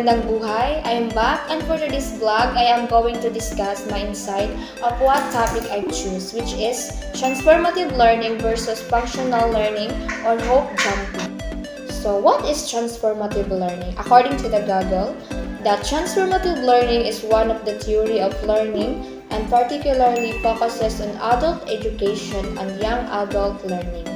magandang buhay. I am back, and for today's vlog, I am going to discuss my insight of what topic I choose, which is transformative learning versus functional learning or hope jumping. So what is transformative learning? According to the Google, that transformative learning is one of the theory of learning and particularly focuses on adult education and young adult learning.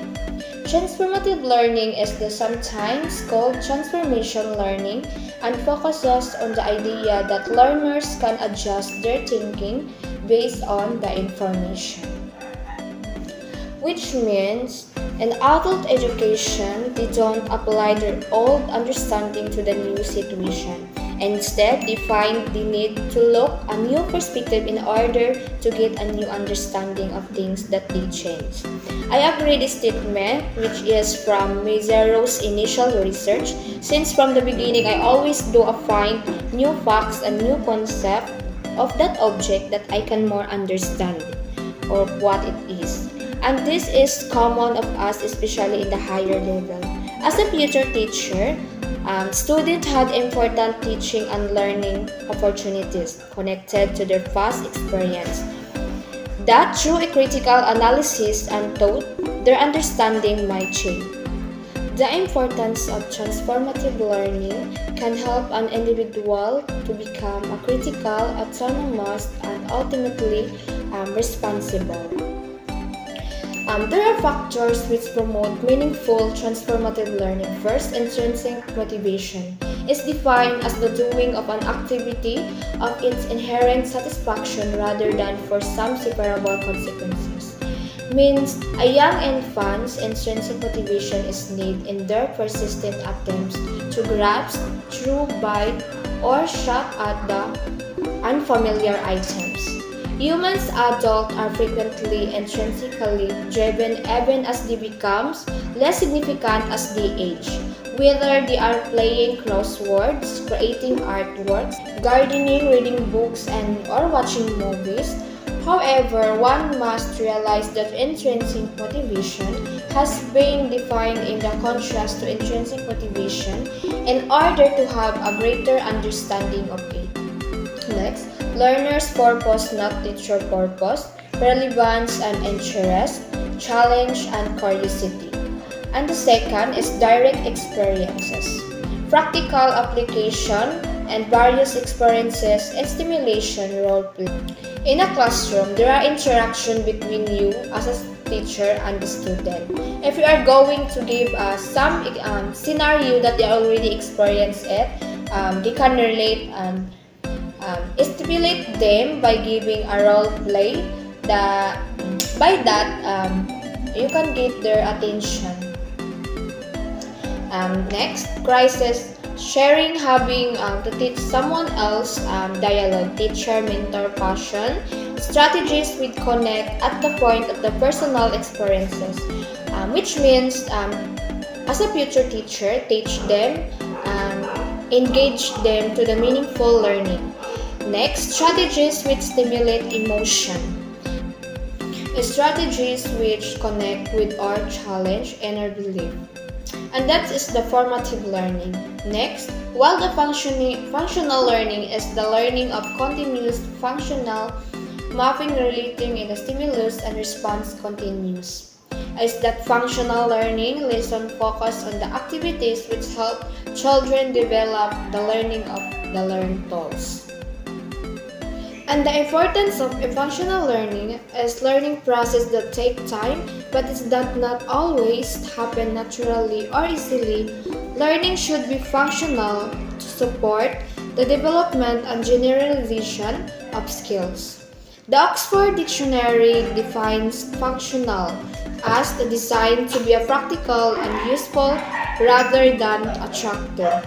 Transformative learning is the sometimes called transformation learning and focuses on the idea that learners can adjust their thinking based on the information. Which means in adult education, they don't apply their old understanding to the new situation. Instead, they find the need to look a new perspective in order to get a new understanding of things that they change. I agree this statement, which is from Mazero's initial research, since from the beginning I always do find new facts and new concept of that object that I can more understand or what it is. And this is common of us, especially in the higher level. As a future teacher, students had important teaching and learning opportunities connected to their past experience. That through a critical analysis and thought, their understanding might change. The importance of transformative learning can help an individual to become a critical, autonomous, and ultimately responsible. There are factors which promote meaningful transformative learning. First, intrinsic motivation is defined as the doing of an activity of its inherent satisfaction rather than for some separable consequences. Means a young infant's intrinsic motivation is needed in their persistent attempts to grasp, through, bite, or shock at the unfamiliar items. Humans adults are frequently intrinsically driven even as they become less significant as they age. Whether they are playing crosswords, creating artworks, gardening, reading books, or watching movies. However, one must realize that intrinsic motivation has been defined in the contrast to intrinsic motivation in order to have a greater understanding of it. Next, learner's purpose, not teacher purpose, relevance and interest, challenge and curiosity. And the second is direct experiences, practical application and various experiences and stimulation role play. In a classroom, there are interaction between you as a teacher and the student. If you are going to give some scenario that they already experienced it, they can relate and stimulate them by giving a role play. By that, you can get their attention. Next, crisis, sharing, having to teach someone else, dialogue, teacher, mentor, passion, strategies with connect at the point of the personal experiences, which means as a future teacher, teach them, engage them to the meaningful learning. Next, strategies which stimulate emotion. Strategies which connect with our challenge and our belief. And that is the formative learning. Next, while the functional learning is the learning of continuous functional mapping relating in the stimulus and response continues. Is that functional learning lesson focus on the activities which help children develop the learning of the learned tools. And the importance of a functional learning is learning process that take time, but it does not always happen naturally or easily. Learning should be functional to support the development and generalization of skills. The Oxford Dictionary defines functional as the design to be practical and useful rather than attractive,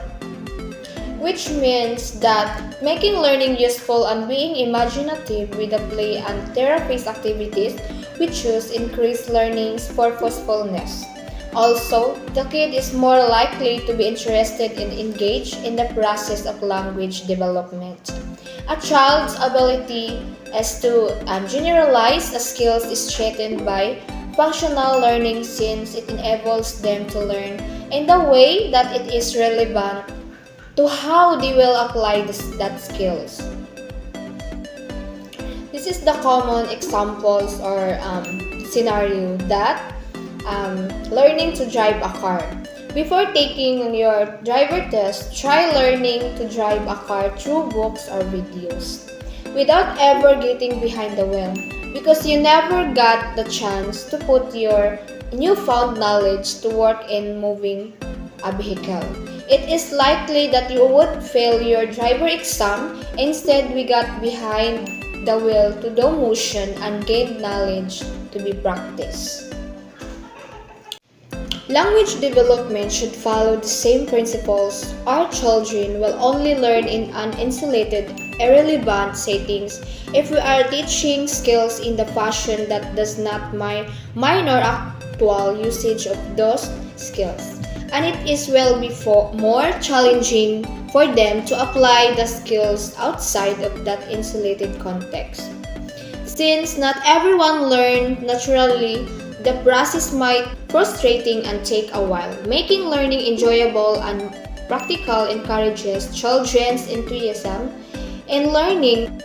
which means that making learning useful and being imaginative with the play and therapist activities we choose increase learning's purposefulness. Also, the kid is more likely to be interested and engaged in the process of language development. A child's ability as to generalize skills is strengthened by functional learning since it enables them to learn in the way that it is relevant to how they will apply that skills. This is the common examples or scenario that learning to drive a car. Before taking your driver test, try learning to drive a car through books or videos without ever getting behind the wheel because you never got the chance to put your newfound knowledge to work in moving a vehicle. It is likely that you would fail your driver exam. Instead, we got behind the wheel to do motion and gain knowledge to be practiced. Language development should follow the same principles. Our children will only learn in uninsulated, irrelevant settings if we are teaching skills in the fashion that does not minor actual usage of those skills. And it is more challenging for them to apply the skills outside of that insulated context. Since not everyone learns naturally, the process might be frustrating and take a while. Making learning enjoyable and practical encourages children's enthusiasm in learning